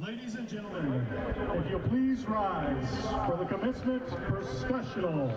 Ladies and gentlemen, if you'll please rise for the commencement processional.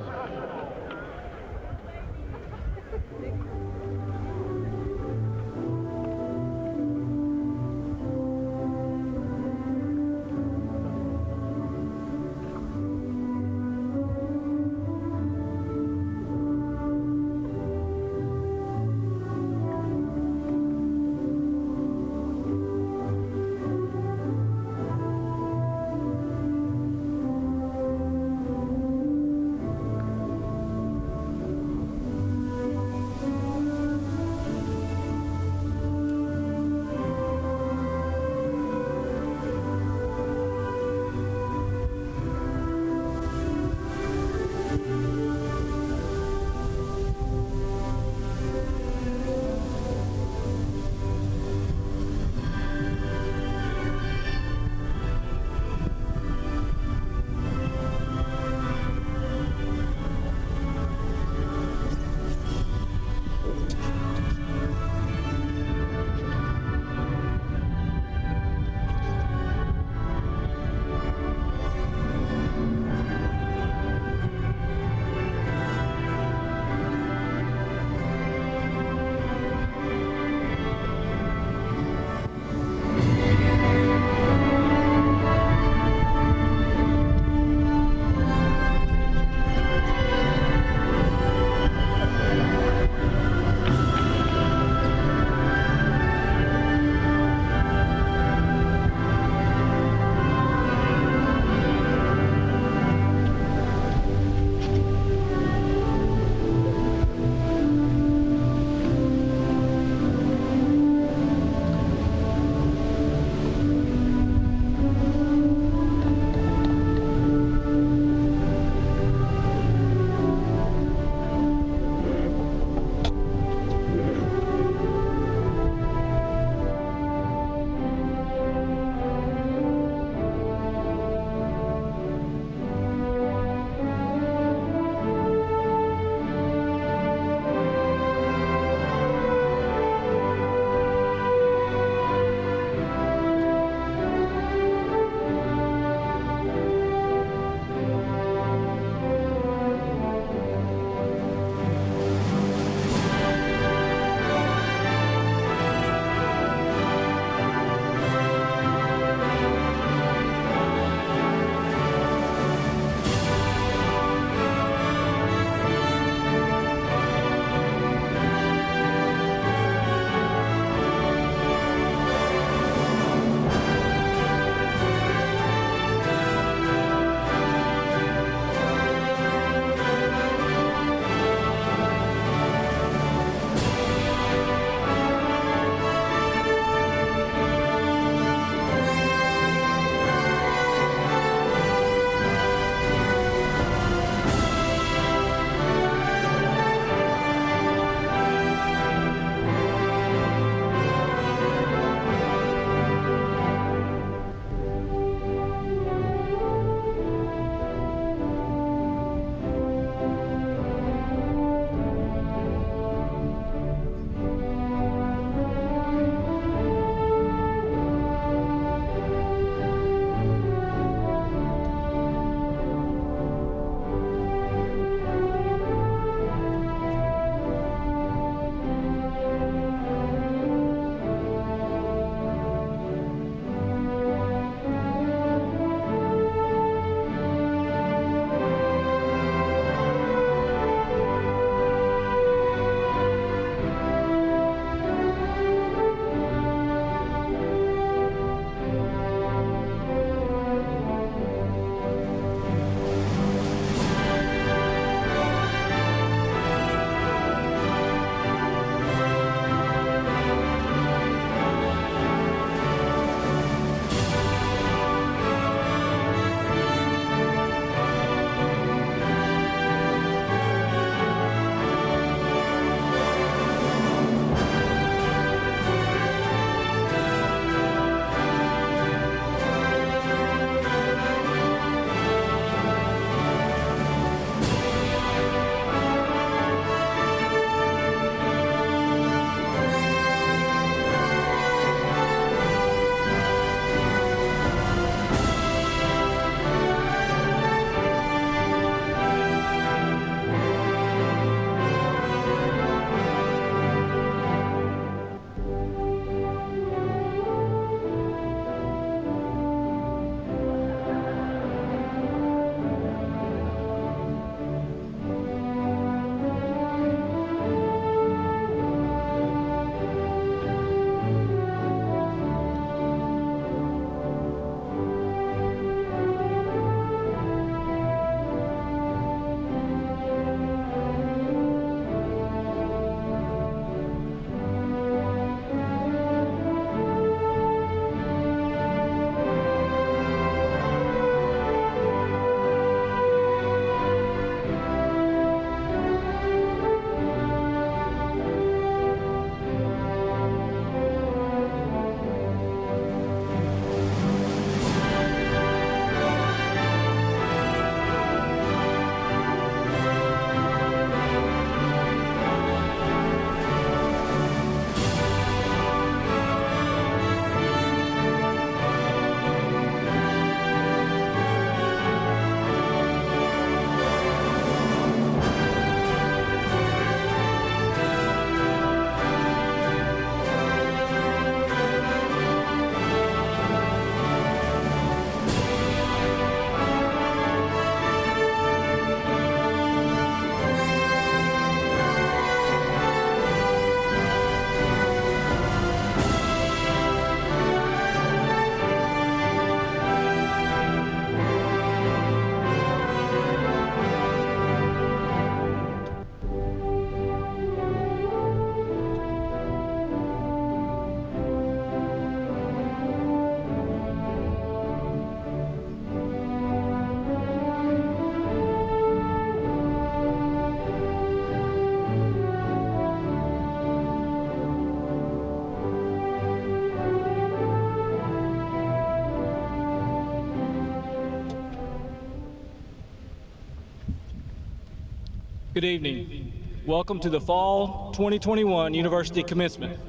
Good evening. Welcome to the Fall 2021 University Commencement.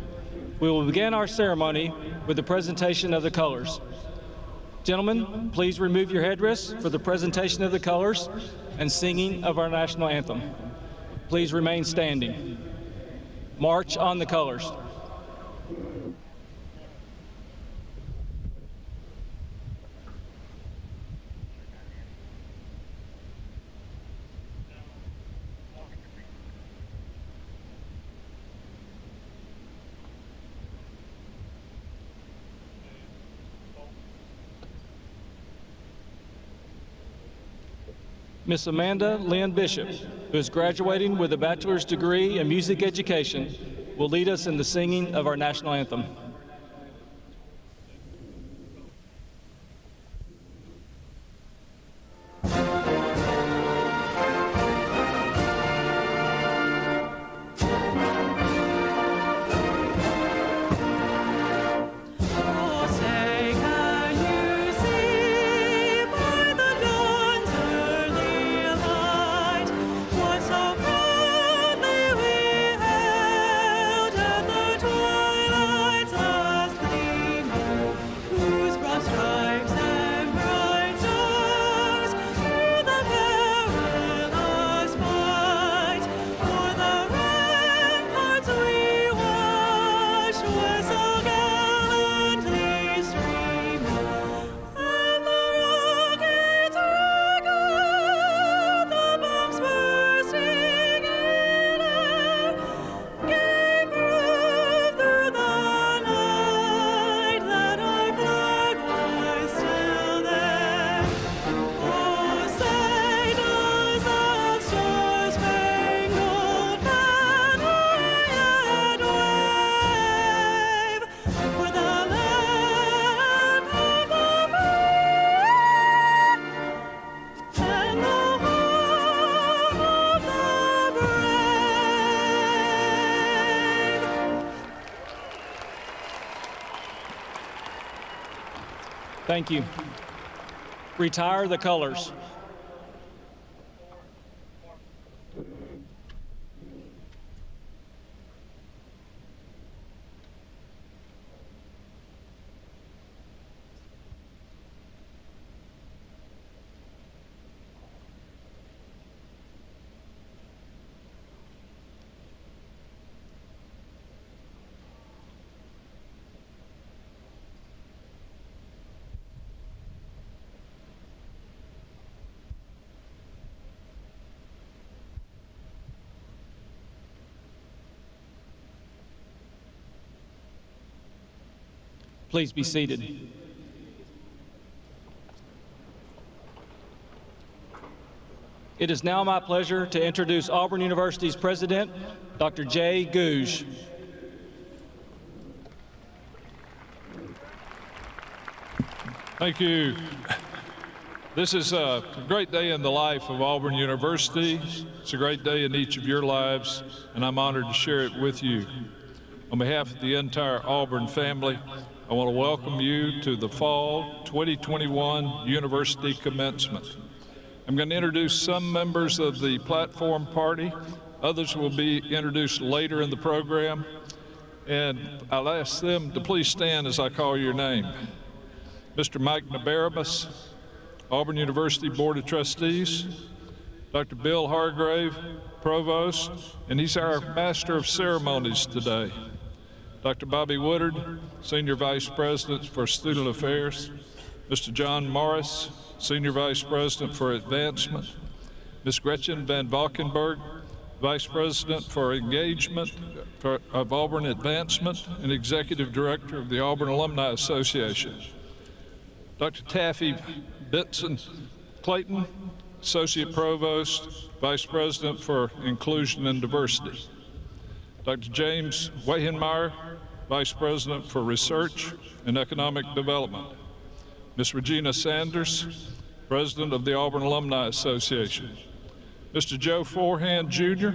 We will begin our ceremony with the presentation of the colors. Gentlemen, please remove your headdress for the presentation of the colors and singing of our national anthem. Please remain standing. March on the colors. Miss Amanda Lynn Bishop, who is graduating with a bachelor's degree in music education, will lead us in the singing of our national anthem. Thank you. Retire the colors. Please be seated. It is now my pleasure to introduce Auburn University's president, Dr. J. Gogue. Thank you. This is a great day in the life of Auburn University. It's a great day in each of your lives, and I'm honored to share it with you. On behalf of the entire Auburn family, I want to welcome you to the Fall 2021 University Commencement. I'm going to introduce some members of the platform party. Others will be introduced later in the program. And I'll ask them to please stand as I call your name. Mr. Mike Nabarabas, Auburn University Board of Trustees. Dr. Bill Hargrave, Provost, and he's our Master of Ceremonies today. Dr. Bobby Woodard, Senior Vice President for Student Affairs. Mr. John Morris, Senior Vice President for Advancement. Ms. Gretchen Van Valkenburg, Vice President for Engagement of Auburn Advancement and Executive Director of the Auburn Alumni Association. Dr. Taffy Benson Clayton, Associate Provost, Vice President for Inclusion and Diversity. Dr. James Wehenmeyer, Vice President for Research and Economic Development. Ms. Regina Sanders, President of the Auburn Alumni Association. Mr. Joe Forehand, Jr.,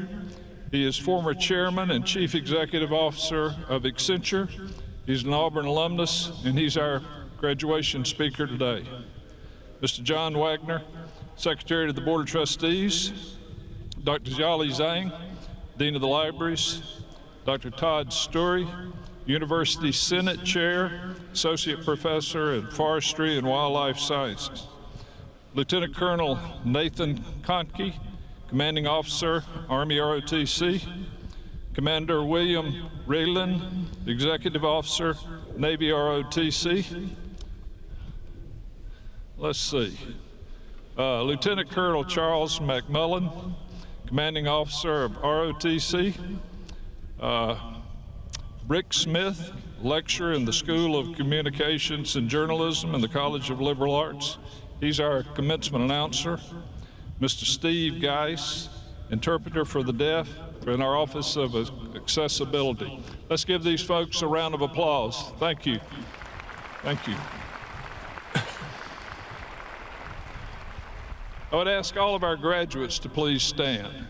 he is former Chairman and Chief Executive Officer of Accenture. He's an Auburn alumnus, and he's our graduation speaker today. Mr. John Wagner, Secretary of the Board of Trustees. Dr. Jolly Zhang, Dean of the Libraries, Dr. Todd Story, University Senate Chair, Associate Professor in Forestry and Wildlife Sciences, Lieutenant Colonel Nathan Conkey, Commanding Officer, Army ROTC, Commander William Raylan, Executive Officer, Navy ROTC. Let's see. Lieutenant Colonel Charles McMullen, Commanding Officer of ROTC. Rick Smith, lecturer in the School of Communications and Journalism in the College of Liberal Arts. He's our commencement announcer. Mr. Steve Geis, interpreter for the deaf in our Office of Accessibility. Let's give these folks a round of applause. Thank you. Thank you. I would ask all of our graduates to please stand.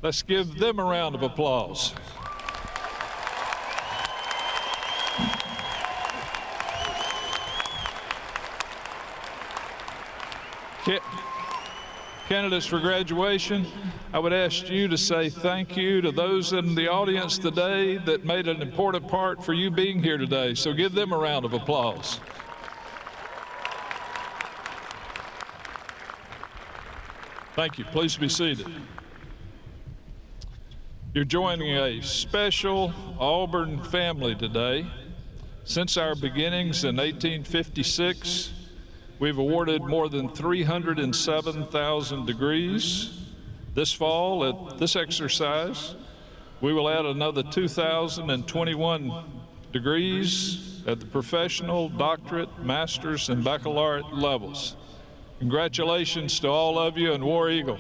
Let's give them a round of applause. Candidates for graduation, I would ask you to say thank you to those in the audience today that made an important part for you being here today. So give them a round of applause. Thank you. Please be seated. You're joining a special Auburn family today. Since our beginnings in 1856, we've awarded more than 307,000 degrees. This fall, at this exercise, we will add another 2,021 degrees at the professional, doctorate, master's, and baccalaureate levels. Congratulations to all of you, and War Eagle.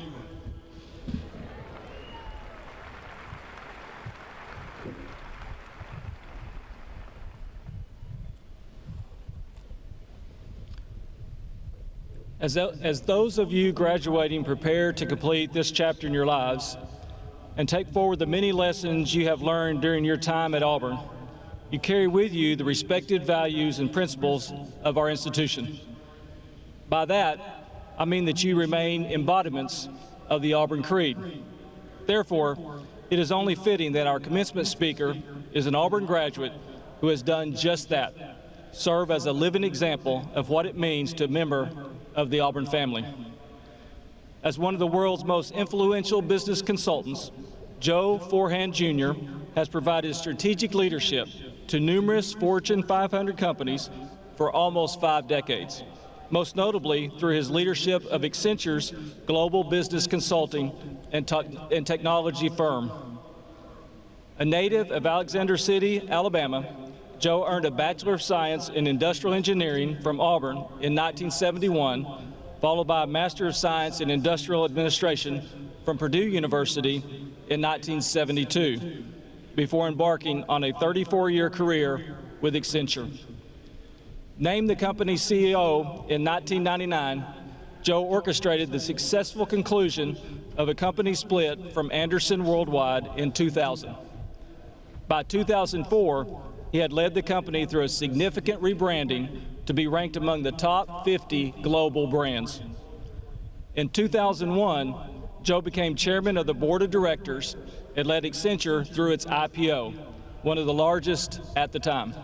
As those of you graduating prepare to complete this chapter in your lives and take forward the many lessons you have learned during your time at Auburn, you carry with you the respected values and principles of our institution. By that, I mean that you remain embodiments of the Auburn Creed. Therefore, it is only fitting that our commencement speaker is an Auburn graduate who has done just that, serve as a living example of what it means to a member of the Auburn family. As one of the world's most influential business consultants, Joe Forehand Jr. has provided strategic leadership to numerous Fortune 500 companies for almost 5 decades, most notably through his leadership of Accenture's global business consulting and technology firm. A native of Alexander City, Alabama, Joe earned a Bachelor of Science in Industrial Engineering from Auburn in 1971, followed by a Master of Science in Industrial Administration from Purdue University in 1972, before embarking on a 34-year career with Accenture. Named the company's CEO in 1999, Joe orchestrated the successful conclusion of a company split from Andersen Worldwide in 2000. By 2004, he had led the company through a significant rebranding to be ranked among the top 50 global brands. In 2001, Joe became chairman of the board of directors and led Accenture through its IPO, one of the largest at the time.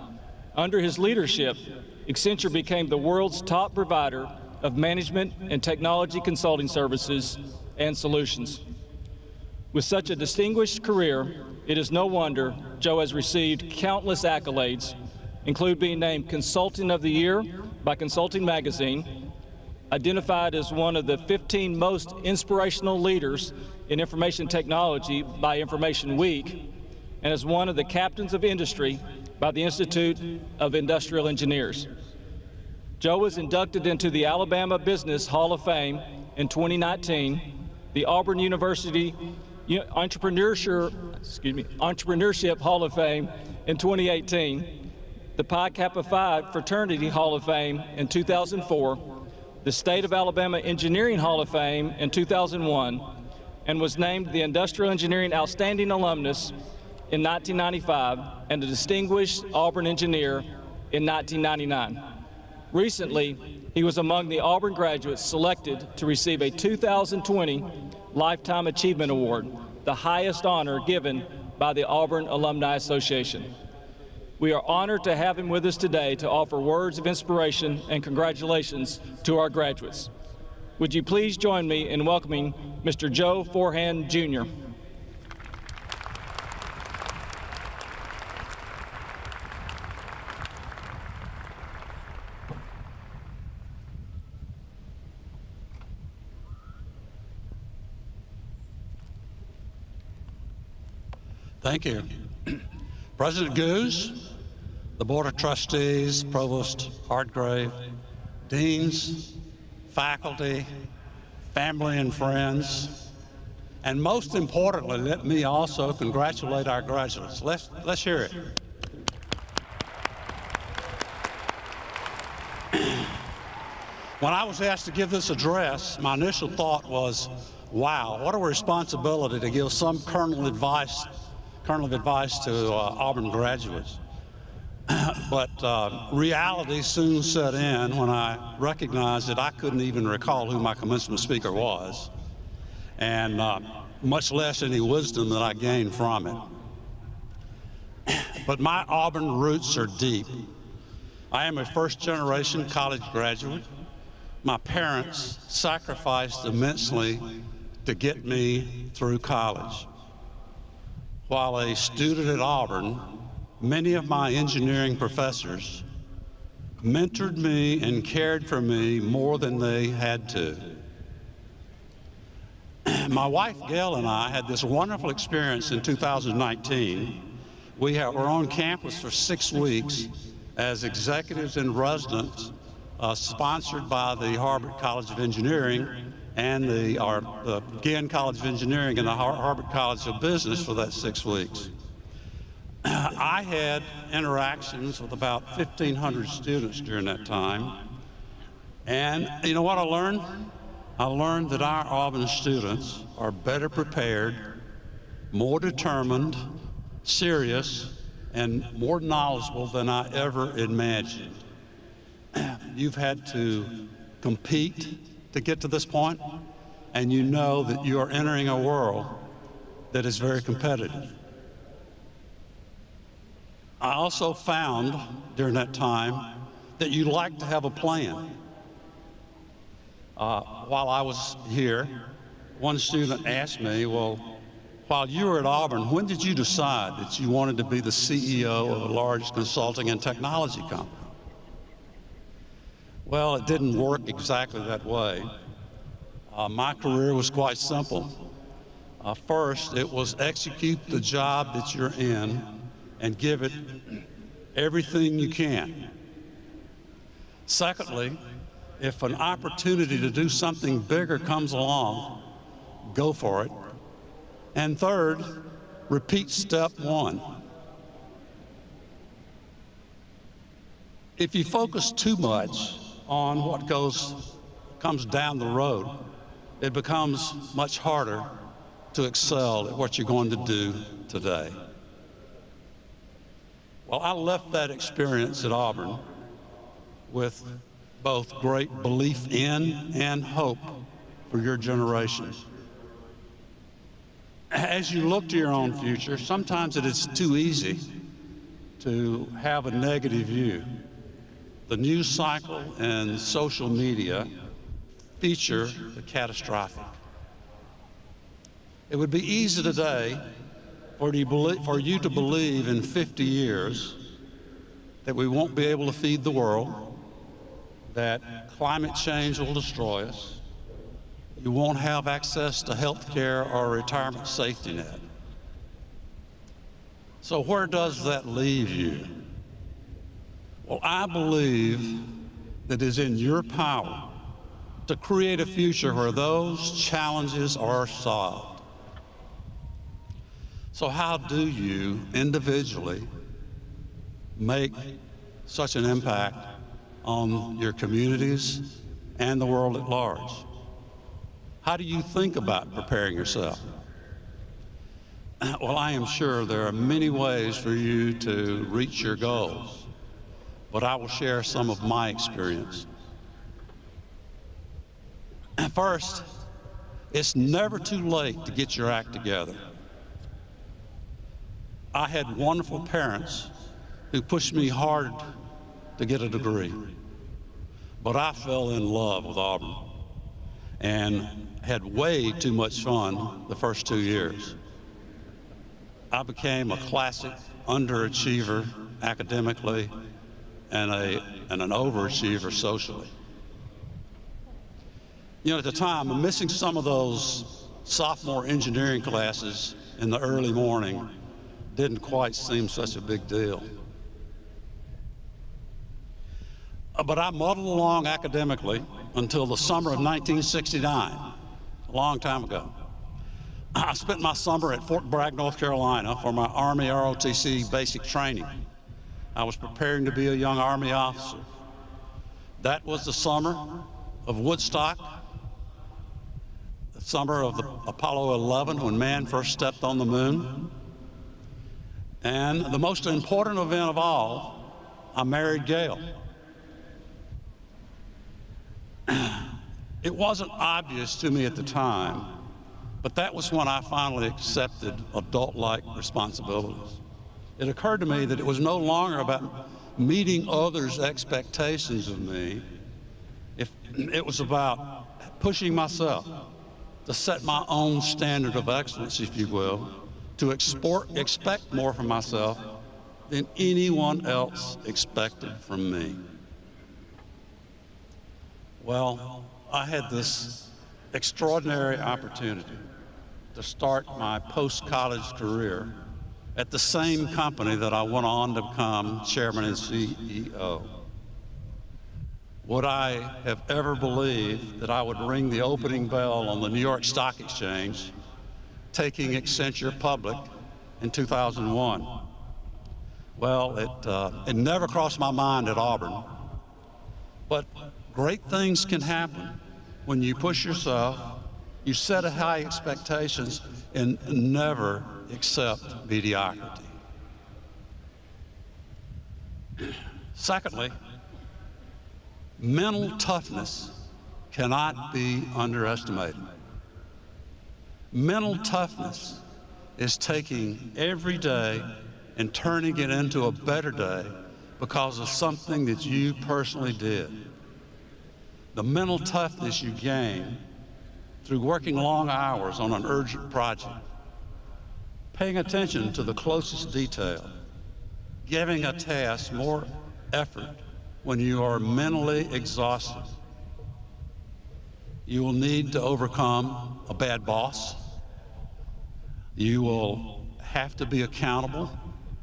Under his leadership, Accenture became the world's top provider of management and technology consulting services and solutions. With such a distinguished career, it is no wonder Joe has received countless accolades, including being named Consultant of the Year by Consulting Magazine, identified as one of the 15 most inspirational leaders in information technology by Information Week, and as one of the captains of industry by the Institute of Industrial Engineers. Joe was inducted into the Alabama Business Hall of Fame in 2019, the Auburn University Entrepreneurship Hall of Fame in 2018, the Pi Kappa Phi Fraternity Hall of Fame in 2004, the State of Alabama Engineering Hall of Fame in 2001, and was named the Industrial Engineering Outstanding Alumnus in 1995 and a Distinguished Auburn Engineer in 1999. Recently, he was among the Auburn graduates selected to receive a 2020 Lifetime Achievement Award, the highest honor given by the Auburn Alumni Association. We are honored to have him with us today to offer words of inspiration and congratulations to our graduates. Would you please join me in welcoming Mr. Joe Forehand, Jr. Thank you. President Gogue, the Board of Trustees, Provost Hartgrave, deans, faculty, family and friends, and most importantly, let me also congratulate our graduates. Let's hear it. When I was asked to give this address, my initial thought was, wow, what a responsibility to give some kernel of advice to Auburn graduates. But reality soon set in when I recognized that I couldn't even recall who my commencement speaker was, and much less any wisdom that I gained from it. But my Auburn roots are deep. I am a first-generation college graduate. My parents sacrificed immensely to get me through college. While a student at Auburn, many of my engineering professors mentored me and cared for me more than they had to. My wife, Gail, and I had this wonderful experience in 2019. We were on campus for 6 weeks as executives in residence, sponsored by the Harvard College of Engineering and the Gann College of Engineering and the Harvard College of Business for that 6 weeks. I had interactions with about 1,500 students during that time. And you know what I learned? I learned that our Auburn students are better prepared, more determined, serious, and more knowledgeable than I ever imagined. You've had to compete to get to this point, and you know that you are entering a world that is very competitive. I also found during that time that you like to have a plan. While I was here, one student asked me, well, while you were at Auburn, when did you decide that you wanted to be the CEO of a large consulting and technology company? Well, it didn't work exactly that way. My career was quite simple. First, it was execute the job that you're in and give it everything you can. Secondly, if an opportunity to do something bigger comes along, go for it. And third, repeat step one. If you focus too much on what comes down the road, it becomes much harder to excel at what you're going to do today. Well, I left that experience at Auburn with both great belief in and hope for your generation. As you look to your own future, sometimes it is too easy to have a negative view. The news cycle and social media feature the catastrophic. It would be easy today for you to believe in 50 years that we won't be able to feed the world, that climate change will destroy us, you won't have access to health care or a retirement safety net. So where does that leave you? Well, I believe that it is in your power to create a future where those challenges are solved. So how do you individually make such an impact on your communities and the world at large? How do you think about preparing yourself? Well, I am sure there are many ways for you to reach your goals. but I will share some of my experience. First, it's never too late to get your act together. I had wonderful parents who pushed me hard to get a degree, but I fell in love with Auburn and had way too much fun the first 2 years. I became a classic underachiever academically and an overachiever socially. You know, at the time, missing some of those sophomore engineering classes in the early morning didn't quite seem such a big deal. But I muddled along academically until the summer of 1969, a long time ago. I spent my summer at Fort Bragg, North Carolina for my Army ROTC basic training. I was preparing to be a young Army officer. That was the summer of Woodstock, the summer of the Apollo 11 when man first stepped on the moon. And the most important event of all, I married Gail. It wasn't obvious to me at the time, but that was when I finally accepted adult-like responsibilities. It occurred to me that it was no longer about meeting others' expectations of me. It was about pushing myself to set my own standard of excellence, if you will, to expect more from myself than anyone else expected from me. Well, I had this extraordinary opportunity to start my post-college career at the same company that I went on to become chairman and CEO. Would I have ever believed that I would ring the opening bell on the New York Stock Exchange, taking Accenture public in 2001? Well, it never crossed my mind at Auburn. But great things can happen when you push yourself, you set a high expectations, and never accept mediocrity. Secondly, mental toughness cannot be underestimated. Mental toughness is taking every day and turning it into a better day because of something that you personally did. The mental toughness you gain through working long hours on an urgent project, paying attention to the closest detail, giving a task more effort when you are mentally exhausted. You will need to overcome a bad boss. You will have to be accountable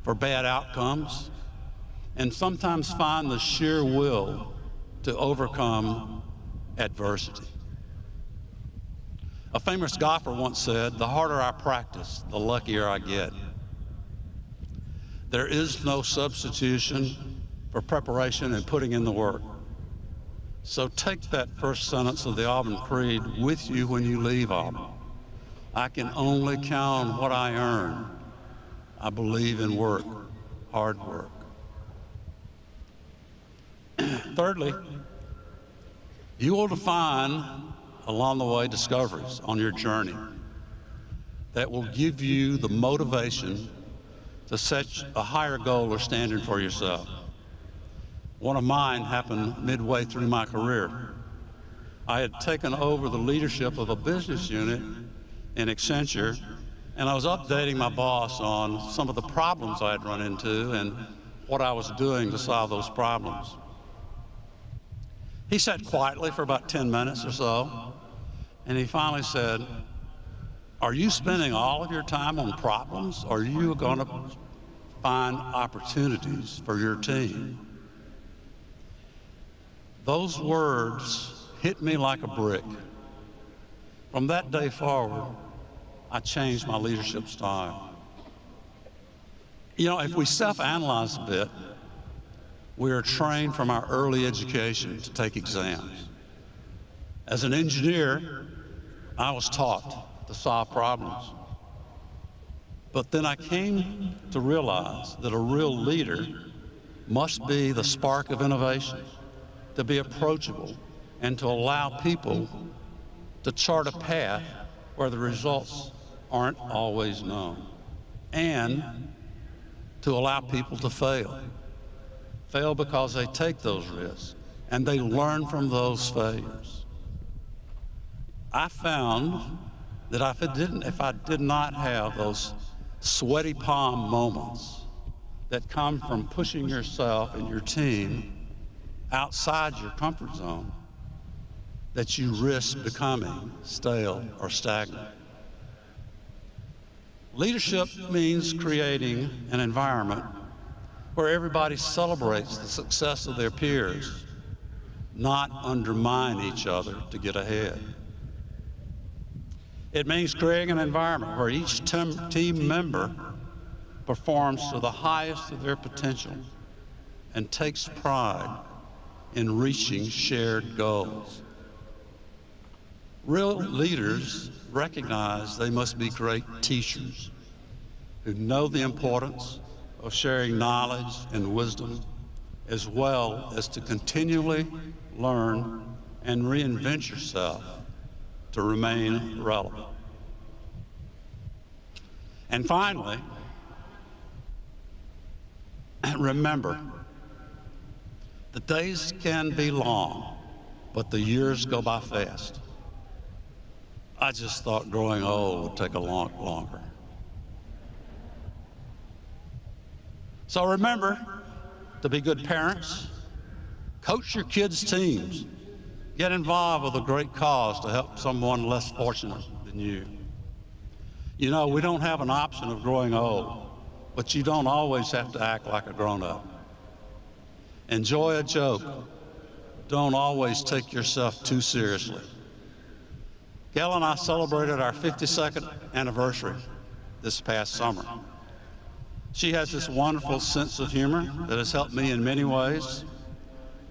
for bad outcomes, and sometimes find the sheer will to overcome adversity. A famous golfer once said, "The harder I practice, the luckier I get." There is no substitution for preparation and putting in the work. So take that first sentence of the Auburn Creed with you when you leave Auburn. I can only count on what I earn. I believe in work, hard work. Thirdly, you will define along the way discoveries on your journey that will give you the motivation to set a higher goal or standard for yourself. One of mine happened midway through my career. I had taken over the leadership of a business unit in Accenture, and I was updating my boss on some of the problems I had run into and what I was doing to solve those problems. He sat quietly for about 10 minutes or so, and he finally said, "Are you spending all of your time on problems, or are you going to find opportunities for your team?" Those words hit me like a brick. From that day forward, I changed my leadership style. You know, if we self-analyze a bit, we are trained from our early education to take exams. As an engineer, I was taught to solve problems. But then I came to realize that a real leader must be the spark of innovation, to be approachable, and to allow people to chart a path where the results aren't always known, and to allow people to fail. Fail because they take those risks and they learn from those failures. I found that if I did not have those sweaty palm moments that come from pushing yourself and your team outside your comfort zone, that you risk becoming stale or stagnant. Leadership means creating an environment where everybody celebrates the success of their peers, not undermine each other to get ahead. It means creating an environment where each team member performs to the highest of their potential and takes pride in reaching shared goals. Real leaders recognize they must be great teachers who know the importance of sharing knowledge and wisdom, as well as to continually learn and reinvent yourself to remain relevant. And finally, remember, the days can be long, but the years go by fast. I just thought growing old would take a lot longer. So remember to be good parents, coach your kids' teams, get involved with a great cause to help someone less fortunate than you. You know, we don't have an option of growing old, but you don't always have to act like a grown-up. Enjoy a joke. Don't always take yourself too seriously. Gail and I celebrated our 52nd anniversary this past summer. She has this wonderful sense of humor that has helped me in many ways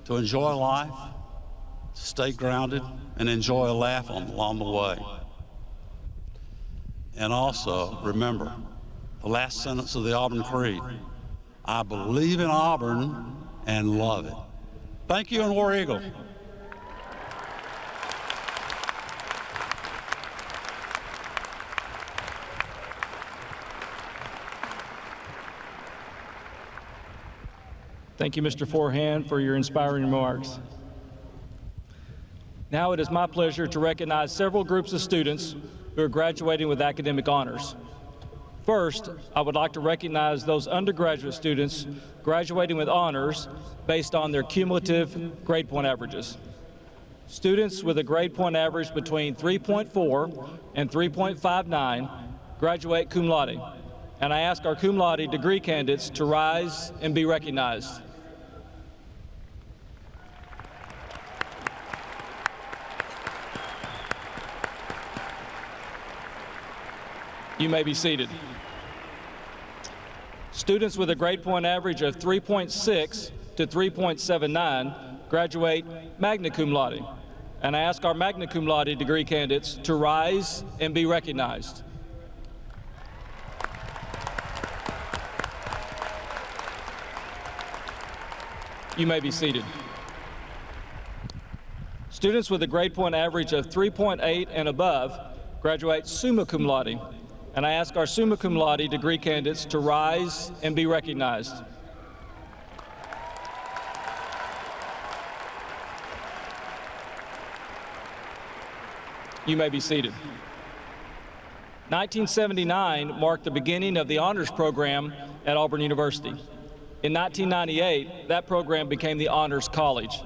to enjoy life, to stay grounded, and enjoy a laugh along the way. And also, remember the last sentence of the Auburn Creed: I believe in Auburn and love it. Thank you, and War Eagle. Thank you, Mr. Forehand, for your inspiring remarks. Now it is my pleasure to recognize several groups of students who are graduating with academic honors. First, I would like to recognize those undergraduate students graduating with honors based on their cumulative grade point averages. Students with a grade point average between 3.4 and 3.59 graduate cum laude, and I ask our cum laude degree candidates to rise and be recognized. You may be seated. Students with a grade point average of 3.6 to 3.79 graduate magna cum laude, and I ask our magna cum laude degree candidates to rise and be recognized. You may be seated. Students with a grade point average of 3.8 and above graduate summa cum laude, and I ask our summa cum laude degree candidates to rise and be recognized. You may be seated. 1979 marked the beginning of the honors program at Auburn University. In 1998, that program became the Honors College.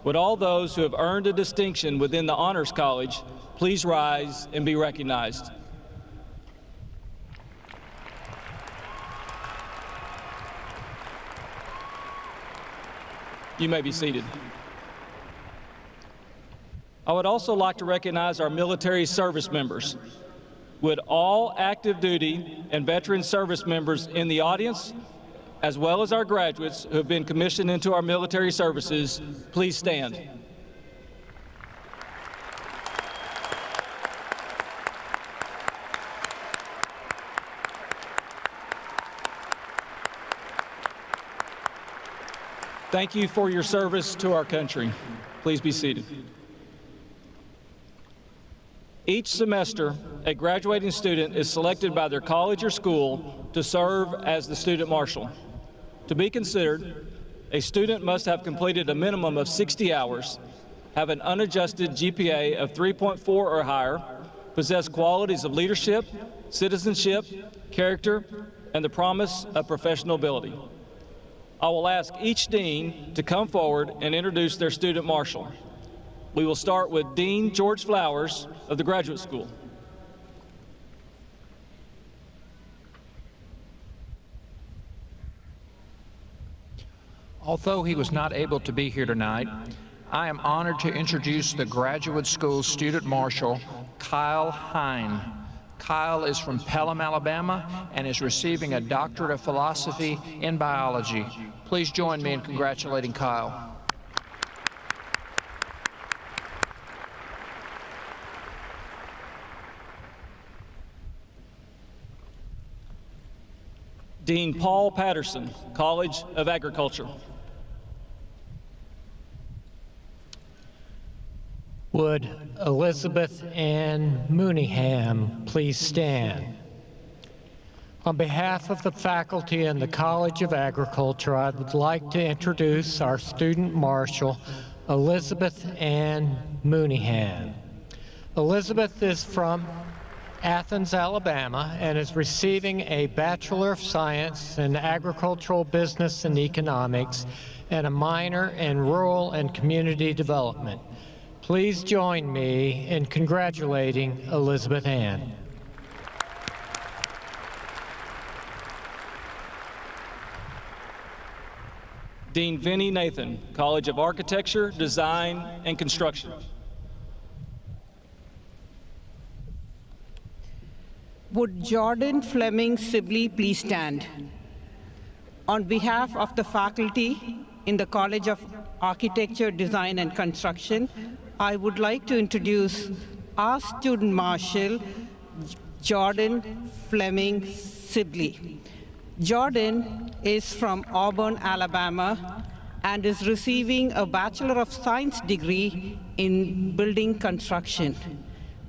Would all those who have earned a distinction within the Honors College please rise and be recognized? You may be seated. I would also like to recognize our military service members. Would all active duty and veteran service members in the audience, as well as our graduates who have been commissioned into our military services, please stand. Thank you for your service to our country. Please be seated. Each semester, a graduating student is selected by their college or school to serve as the student marshal. To be considered, a student must have completed a minimum of 60 hours, have an unadjusted GPA of 3.4 or higher, possess qualities of leadership, citizenship, character, and the promise of professional ability. I will ask each dean to come forward and introduce their student marshal. We will start with Dean George Flowers of the Graduate School. Although he was not able to be here tonight, I am honored to introduce the Graduate School Student Marshal, Kyle Hine. Kyle is from Pelham, Alabama, and is receiving a Doctorate of Philosophy in Biology. Please join me in congratulating Kyle. Dean Paul Patterson, College of Agriculture. Would Elizabeth Ann Mooneyham please stand? On behalf of the faculty and the College of Agriculture, I would like to introduce our student marshal, Elizabeth Ann Mooneyham. Elizabeth is from Athens, Alabama, and is receiving a Bachelor of Science in Agricultural Business and Economics and a minor in Rural and Community Development. Please join me in congratulating Elizabeth Ann. Dean Vinnie Nathan, College of Architecture, Design, and Construction. Would Jordan Fleming Sibley please stand? On behalf of the faculty in the College of Architecture, Design, and Construction, I would like to introduce our student marshal, Jordan Fleming Sibley. Jordan is from Auburn, Alabama, and is receiving a Bachelor of Science degree in building construction.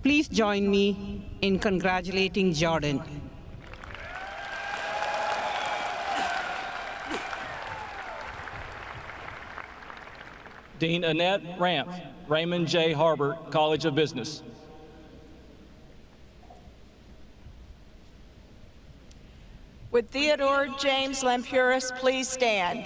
Please join me in congratulating Jordan. Dean Annette Ramp, Raymond J. Harbert, College of Business. Would Theodore James Lampuris please stand?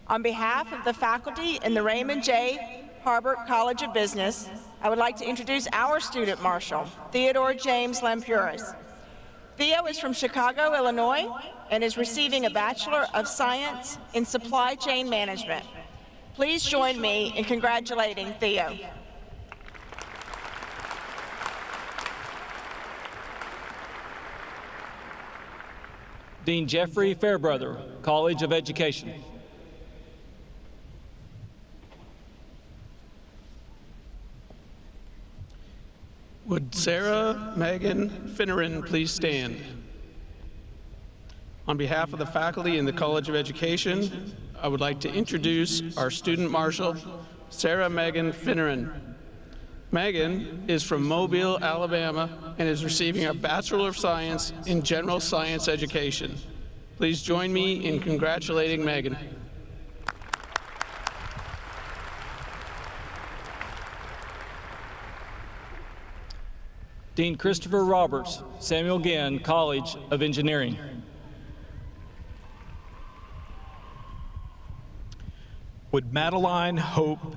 On behalf of the faculty in the Raymond J. Harbert College of Business, I would like to introduce our student marshal, Theodore James Lampuris. Theo is from Chicago, Illinois, and is receiving a Bachelor of Science in Supply Chain Management. Please join me in congratulating Theo. Dean Jeffrey Fairbrother, College of Education. Would Sarah Megan Finneran please stand? On behalf of the faculty in the College of Education, I would like to introduce our student marshal, Sarah Megan Finneran. Megan is from Mobile, Alabama, and is receiving a Bachelor of Science in General Science Education. Please join me in congratulating Megan. Dean Christopher Roberts, Samuel Ginn, College of Engineering. Would Madeline Hope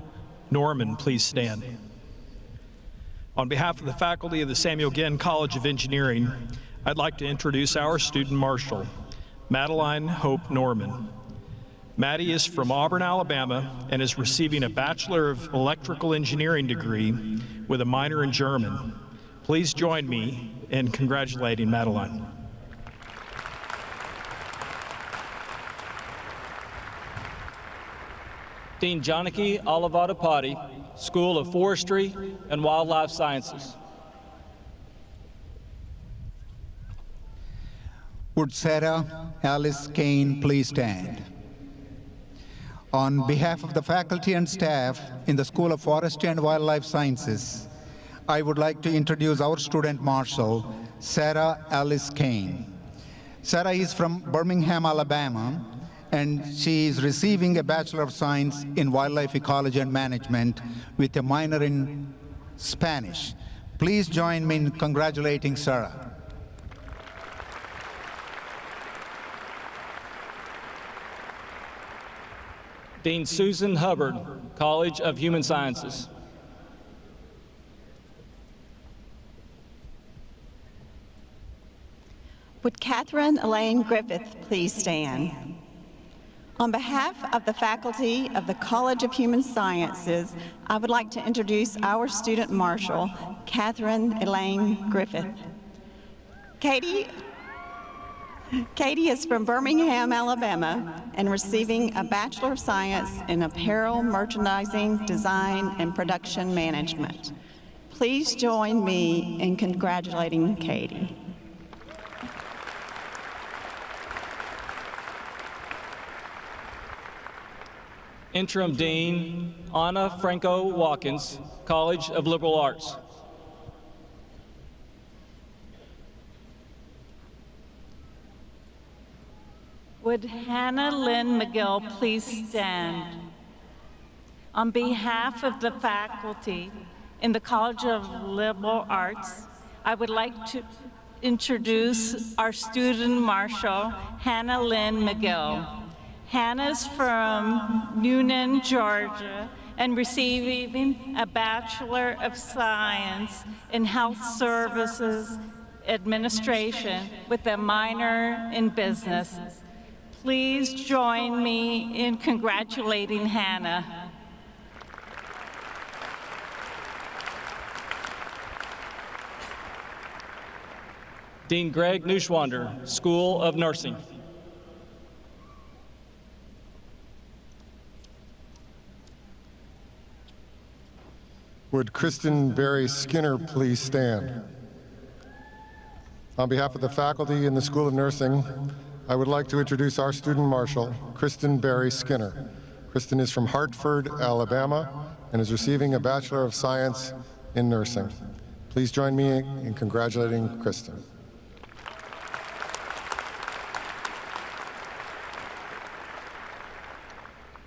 Norman please stand? On behalf of the faculty of the Samuel Ginn College of Engineering, I'd like to introduce our student marshal, Madeline Hope Norman. Maddie is from Auburn, Alabama, and is receiving a Bachelor of Electrical Engineering degree with a minor in German. Please join me in congratulating Madeline. Dean Janaki Olivatapati, School of Forestry and Wildlife Sciences. Would Sarah Alice Kane please stand? On behalf of the faculty and staff in the School of Forestry and Wildlife Sciences, I would like to introduce our student marshal, Sarah Alice Kane. Sarah is from Birmingham, Alabama, and she is receiving a Bachelor of Science in Wildlife Ecology and Management with a minor in Spanish. Please join me in congratulating Sarah. Dean Susan Hubbard, College of Human Sciences. Would Catherine Elaine Griffith please stand? On behalf of the faculty of the College of Human Sciences, I would like to introduce our student marshal, Catherine Elaine Griffith. Katie is from Birmingham, Alabama, and receiving a Bachelor of Science in Apparel, Merchandising, Design, and Production Management. Please join me in congratulating Katie. Interim Dean Anna Franco Watkins, College of Liberal Arts. Would Hannah Lynn McGill please stand? On behalf of the faculty in the College of Liberal Arts, I would like to introduce our student marshal, Hannah Lynn McGill. Hannah's from Newnan, Georgia, and receiving a Bachelor of Science in Health Services Administration with a minor in business. Please join me in congratulating Hannah. Dean Greg Neuschwander, School of Nursing. Would Kristen Berry Skinner please stand? On behalf of the faculty in the School of Nursing, I would like to introduce our student marshal, Kristen Berry Skinner. Kristen is from Hartford, Alabama, and is receiving a Bachelor of Science in Nursing. Please join me in congratulating Kristen.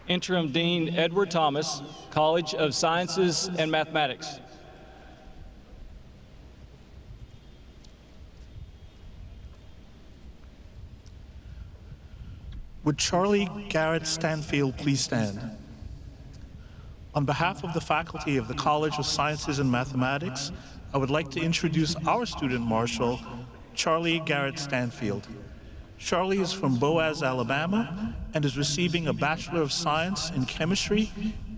Interim Dean Edward Thomas, College of Sciences and Mathematics. Would Charlie Garrett Stanfield please stand? On behalf of the faculty of the College of Sciences and Mathematics, I would like to introduce our student marshal, Charlie Garrett Stanfield. Charlie is from Boaz, Alabama, and is receiving a Bachelor of Science in Chemistry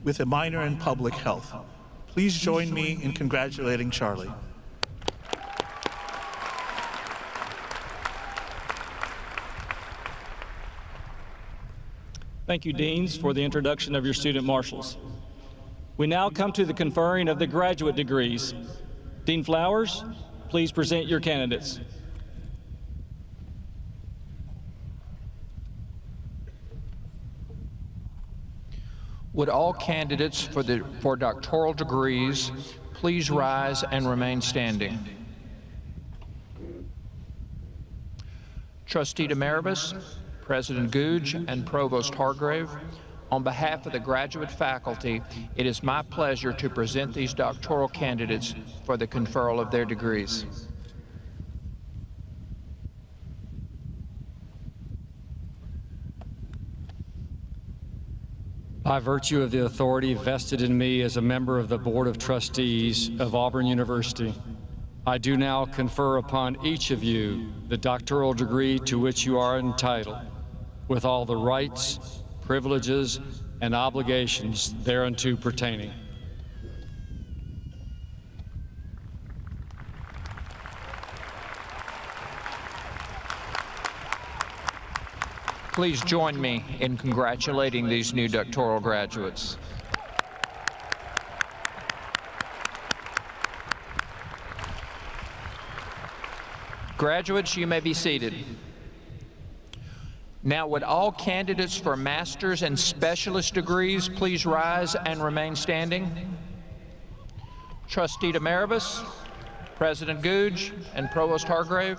with a minor in Public Health. Please join me in congratulating Charlie. Thank you, Deans, for the introduction of your student marshals. We now come to the conferring of the graduate degrees. Dean Flowers, please present your candidates. Would all candidates for doctoral degrees please rise and remain standing? Trustee Demaribus, President Gogue, and Provost Hargrave, on behalf of the graduate faculty, it is my pleasure to present these doctoral candidates for the conferral of their degrees. By virtue of the authority vested in me as a member of the Board of Trustees of Auburn University, I do now confer upon each of you the doctoral degree to which you are entitled, with all the rights, privileges, and obligations thereunto pertaining. Please join me in congratulating these new doctoral graduates. Graduates, you may be seated. Now, would all candidates for master's and specialist degrees please rise and remain standing? Trustee Demaribus, President Gogue, and Provost Hargrave,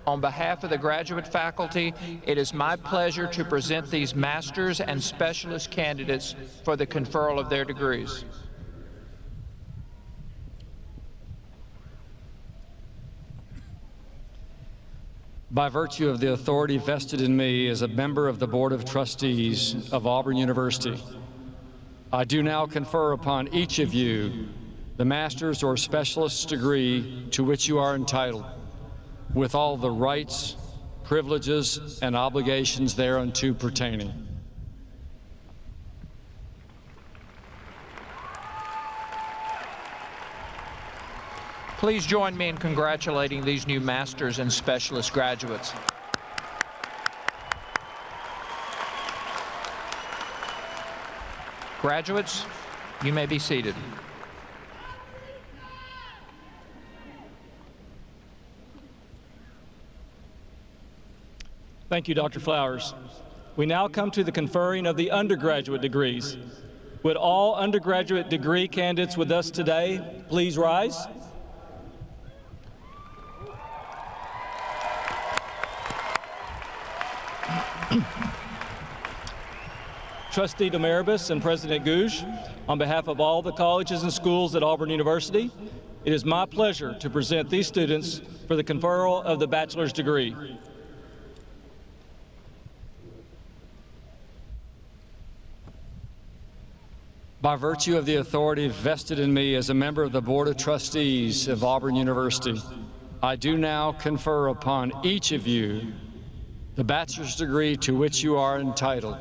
on behalf of the graduate faculty, it is my pleasure to present these master's and specialist candidates for the conferral of their degrees. By virtue of the authority vested in me as a member of the Board of Trustees of Auburn University, I do now confer upon each of you the master's or specialist's degree to which you are entitled, with all the rights, privileges, and obligations thereunto pertaining. Please join me in congratulating these new master's and specialist graduates. Graduates, you may be seated. Thank you, Dr. Flowers. We now come to the conferring of the undergraduate degrees. Would all undergraduate degree candidates with us today please rise? Trustee Demaribus and President Gogue, on behalf of all the colleges and schools at Auburn University, it is my pleasure to present these students for the conferral of the bachelor's degree. By virtue of the authority vested in me as a member of the Board of Trustees of Auburn University, I do now confer upon each of you the bachelor's degree to which you are entitled,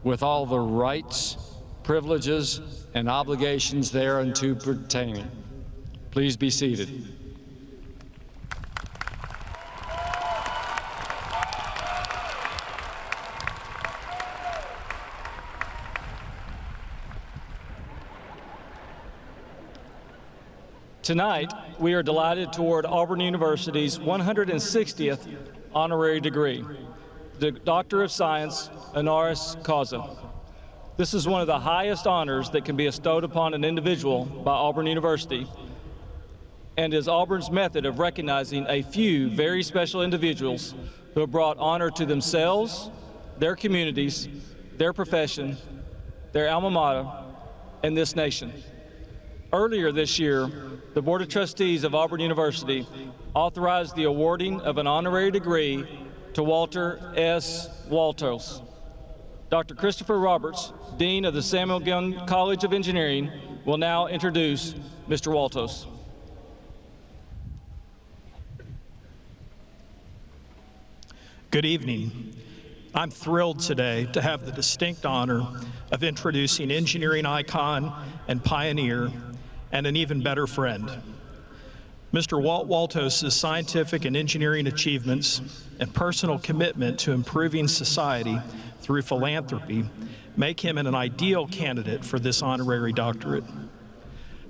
with all the rights, privileges, and obligations thereunto pertaining. Please be seated. Tonight, we are delighted to award Auburn University's 160th honorary degree, the Doctor of Science, honoris causa. This is one of the highest honors that can be bestowed upon an individual by Auburn University, and is Auburn's method of recognizing a few very special individuals who have brought honor to themselves, their communities, their profession, their alma mater, and this nation. Earlier this year, the Board of Trustees of Auburn University authorized the awarding of an honorary degree to Walter S. Waltos. Dr. Christopher Roberts, Dean of the Samuel Gunn College of Engineering, will now introduce Mr. Waltos. Good evening. I'm thrilled today to have the distinct honor of introducing engineering icon and pioneer and an even better friend. Mr. Walt Waltos' scientific and engineering achievements and personal commitment to improving society through philanthropy make him an ideal candidate for this honorary doctorate.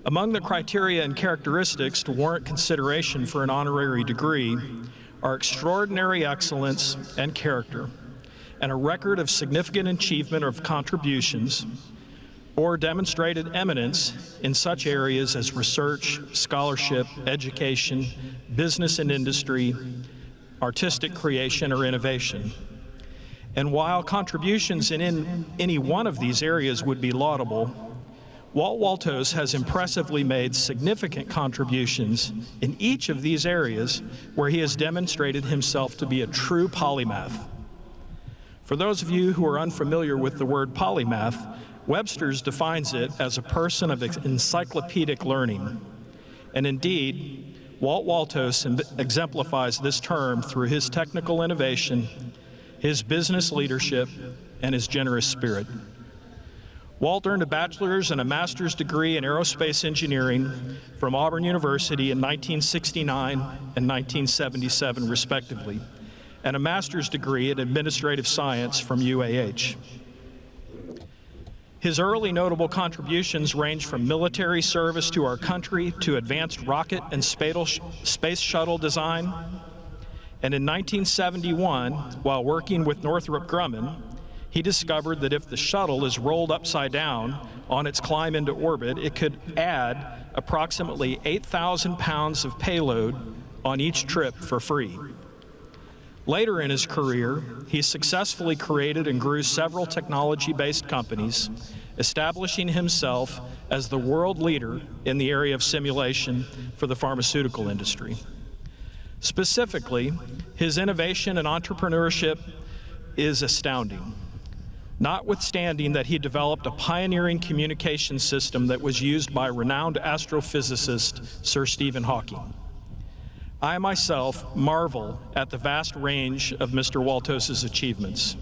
Among the criteria and characteristics to warrant consideration for an honorary degree are extraordinary excellence and character, and a record of significant achievement of contributions, or demonstrated eminence in such areas as research, scholarship, education, business and industry, artistic creation, or innovation. And while contributions in any one of these areas would be laudable, Walt Waltos has impressively made significant contributions in each of these areas where he has demonstrated himself to be a true polymath. For those of you who are unfamiliar with the word polymath, Webster's defines it as a person of encyclopedic learning. And indeed, Walt Waltos exemplifies this term through his technical innovation, his business leadership, and his generous spirit. Walt earned a bachelor's and a master's degree in aerospace engineering from Auburn University in 1969 and 1977, respectively, and a master's degree in administrative science from UAH. His early notable contributions range from military service to our country to advanced rocket and space shuttle design. And in 1971, while working with Northrop Grumman, he discovered that if the shuttle is rolled upside down on its climb into orbit, it could add approximately 8,000 pounds of payload on each trip for free. Later in his career, he successfully created and grew several technology-based companies, establishing himself as the world leader in the area of simulation for the pharmaceutical industry. Specifically, his innovation and entrepreneurship is astounding, notwithstanding that he developed a pioneering communication system that was used by renowned astrophysicist Sir Stephen Hawking. I myself marvel at the vast range of Mr. Waltos's achievements.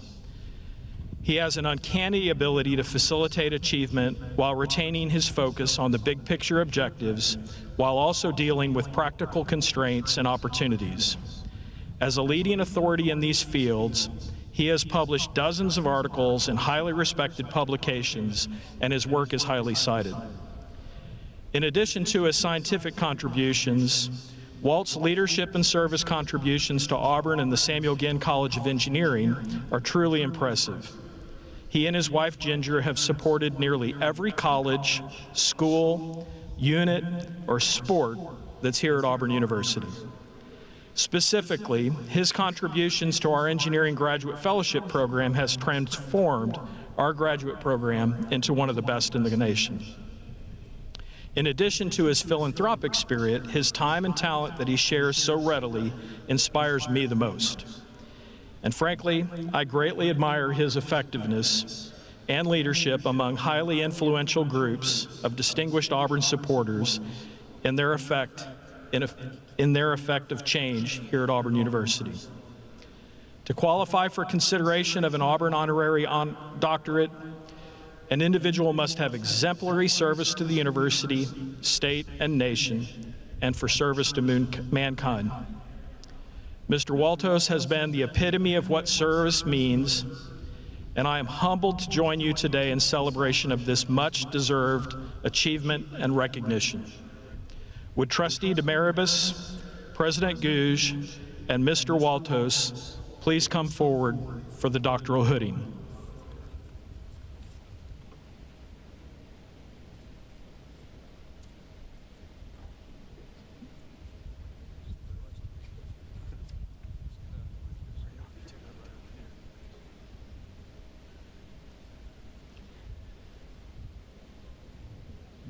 He has an uncanny ability to facilitate achievement while retaining his focus on the big picture objectives, while also dealing with practical constraints and opportunities. As a leading authority in these fields, he has published dozens of articles in highly respected publications, and his work is highly cited. In addition to his scientific contributions, Walt's leadership and service contributions to Auburn and the Samuel Ginn College of Engineering are truly impressive. He and his wife Ginger have supported nearly every college, school, unit, or sport that's here at Auburn University. Specifically, his contributions to our Engineering Graduate Fellowship Program has transformed our graduate program into one of the best in the nation. In addition to his philanthropic spirit, his time and talent that he shares so readily inspires me the most. And frankly, I greatly admire his effectiveness and leadership among highly influential groups of distinguished Auburn supporters in their effective change here at Auburn University. To qualify for consideration of an Auburn honorary doctorate, an individual must have exemplary service to the university, state, and nation, and for service to mankind. Mr. Waltos has been the epitome of what service means, and I am humbled to join you today in celebration of this much-deserved achievement and recognition. Would Trustee Demaribus, President Gogue, and Mr. Waltos please come forward for the doctoral hooding?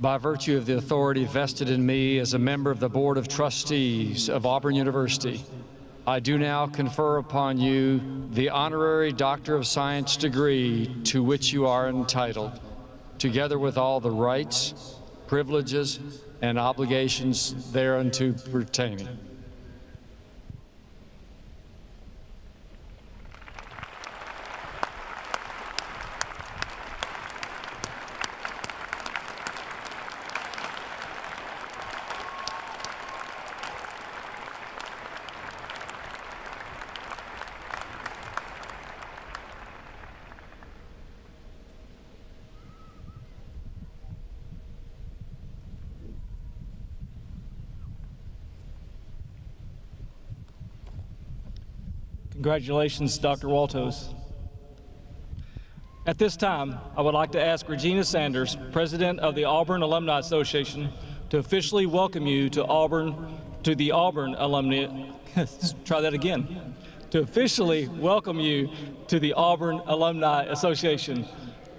By virtue of the authority vested in me as a member of the Board of Trustees of Auburn University, I do now confer upon you the honorary Doctor of Science degree to which you are entitled, together with all the rights, privileges, and obligations thereunto pertaining. Congratulations, Dr. Waltos. At this time, I would like to ask Regina Sanders, President of the Auburn Alumni Association, to officially welcome you to the Auburn Alumni, try that again, to officially welcome you to the Auburn Alumni Association.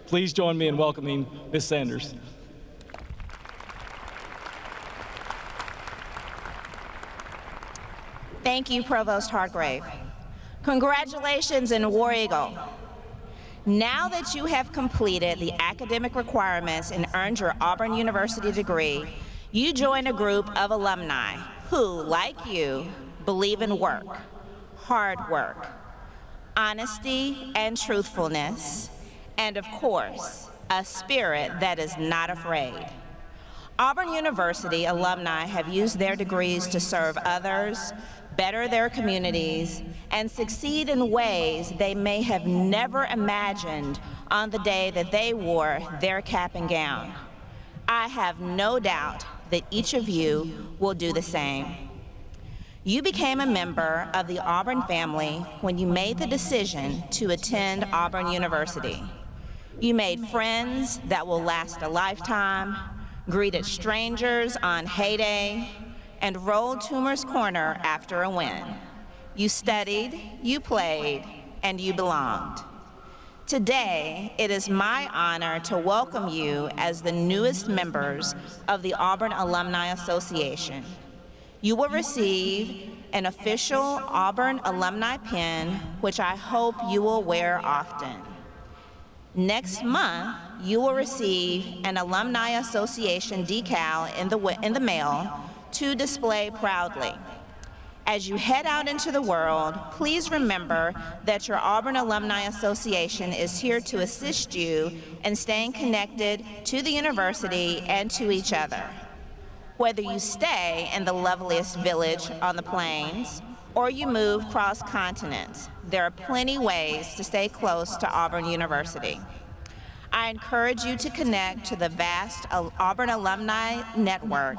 Please join me in welcoming Ms. Sanders. Thank you, Provost Hargrave. Congratulations and War Eagle. Now that you have completed the academic requirements and earned your Auburn University degree, you join a group of alumni who, like you, believe in work, hard work, honesty and truthfulness, and of course, a spirit that is not afraid. Auburn University alumni have used their degrees to serve others, better their communities, and succeed in ways they may have never imagined on the day that they wore their cap and gown. I have no doubt that each of you will do the same. You became a member of the Auburn family when you made the decision to attend Auburn University. You made friends that will last a lifetime, greeted strangers on heyday, and rolled Toomer's Corner after a win. You studied, you played, and you belonged. Today, it is my honor to welcome you as the newest members of the Auburn Alumni Association. You will receive an official Auburn alumni pin, which I hope you will wear often. Next month, you will receive an Alumni Association decal in the mail to display proudly. As you head out into the world, please remember that your Auburn Alumni Association is here to assist you in staying connected to the university and to each other. Whether you stay in the loveliest village on the plains or you move cross continents, there are plenty ways to stay close to Auburn University. I encourage you to connect to the vast Auburn Alumni Network.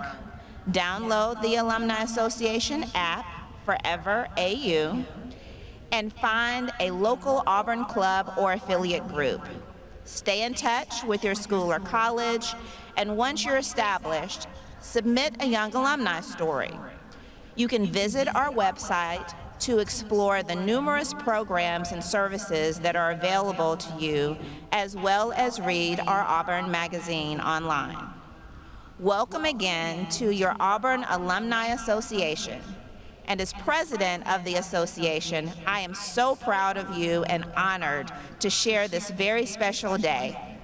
Download the Alumni Association app, Forever AU, and find a local Auburn club or affiliate group. Stay in touch with your school or college, and once you're established, submit a young alumni story. You can visit our website to explore the numerous programs and services that are available to you, as well as read our Auburn magazine online. Welcome again to your Auburn Alumni Association. And as president of the association, I am so proud of you and honored to share this very special day.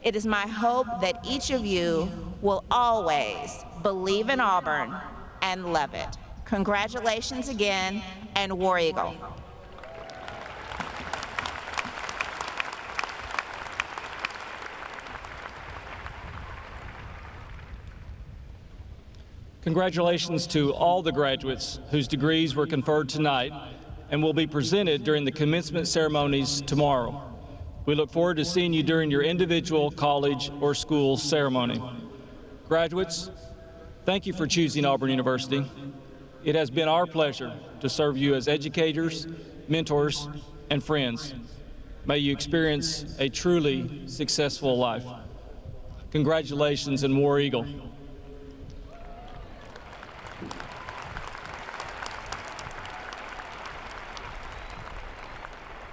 It is my hope that each of you will always believe in Auburn and love it. Congratulations again, and War Eagle. Congratulations to all the graduates whose degrees were conferred tonight and will be presented during the commencement ceremonies tomorrow. We look forward to seeing you during your individual college or school ceremony. Graduates, thank you for choosing Auburn University. It has been our pleasure to serve you as educators, mentors, and friends. May you experience a truly successful life. Congratulations, and War Eagle.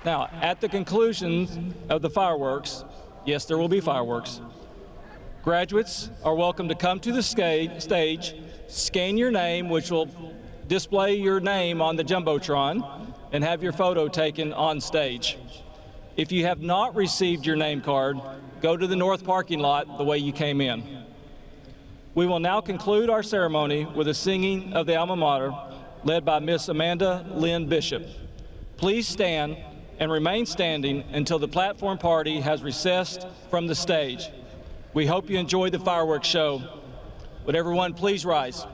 Now, at the conclusion of the fireworks, yes, there will be fireworks, graduates are welcome to come to the stage, scan your name, which will display your name on the Jumbotron, and have your photo taken on stage. If you have not received your name card, go to the north parking lot the way you came in. We will now conclude our ceremony with a singing of the alma mater led by Miss Amanda Lynn Bishop. Please stand and remain standing until the platform party has recessed from the stage. We hope you enjoy the fireworks show. Would everyone please rise?